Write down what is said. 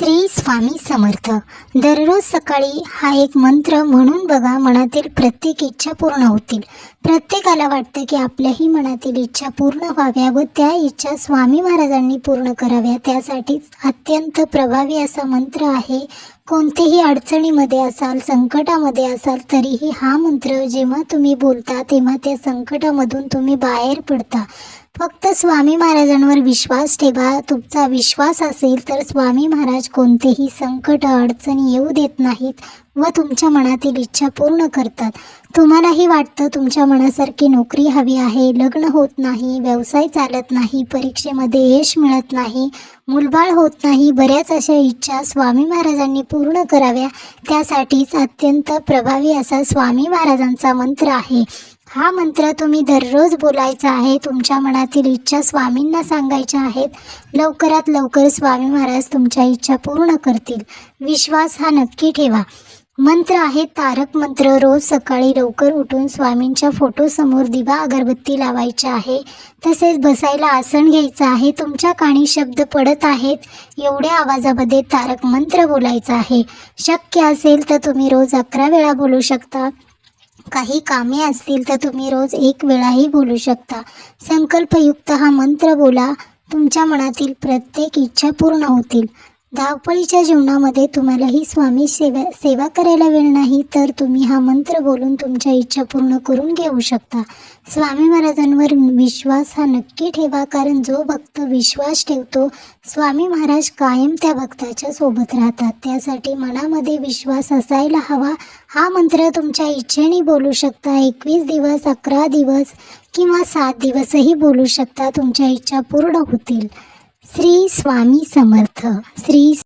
श्री स्वामी समर्थ। दररोज सकाळी हा एक मंत्र म्हणून बघा, मनातील प्रत्येक इच्छा पूर्ण होतील। प्रत्येकाला वाटतं की आपल्याही मनातील इच्छा पूर्ण व्हाव्या व त्या इच्छा स्वामी महाराजांनी पूर्ण कराव्या। त्यासाठी अत्यंत प्रभावी असा मंत्र आहे। कोणतेही अडचणीमध्ये असाल, संकटामध्ये असाल, तरीही हा मंत्र जेव्हा तुम्ही बोलता तेव्हा त्या संकटामधून तुम्ही बाहेर पडता। फक्त स्वामी महाराजांवर विश्वास ठेवा। तुमचा विश्वास असेल तर स्वामी महाराज कोणतेही संकट अडचणी येऊ देत नाहीत व तुमच्या मनातील इच्छा पूर्ण करतात। तुम्हालाही वाटतं तुमच्या मनासारखी नोकरी हवी आहे, लग्न होत नाही, व्यवसाय चालत नाही, परीक्षेमध्ये यश मिळत नाही, मुलबाळ होत नाही, बऱ्याच अशा इच्छा स्वामी महाराजांनी पूर्ण कराव्या। त्यासाठीच अत्यंत प्रभावी असा स्वामी महाराजांचा मंत्र आहे। हा मंत्र तुम्ही दररोज बोलायचा आहे। तुमच्या मनातील इच्छा स्वामींना सांगायच्या आहेत। लवकरात लवकर स्वामी महाराज तुमच्या इच्छा पूर्ण करतील। विश्वास हा नक्की ठेवा। मंत्र आहे तारक मंत्र। रोज सकाळी लवकर उठून स्वामींच्या फोटोसमोर दिवा अगरबत्ती लावायची आहे। तसेच बसायला आसन घ्यायचं आहे। तुमच्या कानी शब्द पडत आहेत एवढ्या आवाजामध्ये तारक मंत्र बोलायचा आहे। शक्य असेल तर तुम्ही रोज 11 वेळा बोलू शकता। काही कामे असतील तर तुम्ही रोज 1 वेळाही बोलू शकता। संकल्पयुक्त हा मंत्र बोला, तुमच्या मनातील प्रत्येक इच्छा पूर्ण होतील। धावपळीच्या जीवनामध्ये तुम्हालाही स्वामी सेवा करायला वेळ नाही, तर तुम्ही हा मंत्र बोलून तुमच्या इच्छा पूर्ण करून घेऊ शकता। स्वामी महाराजांवर विश्वास हा नक्की ठेवा, कारण जो भक्त विश्वास ठेवतो स्वामी महाराज कायम त्या भक्ताच्या सोबत राहतात। त्यासाठी मनामध्ये विश्वास असायला हवा। हा मंत्र तुमच्या इच्छेने बोलू शकता। 21 दिवस, 11 दिवस किंवा 7 दिवसही बोलू शकता। तुमच्या इच्छा पूर्ण होतील। श्री स्वामी समर्थ। श्री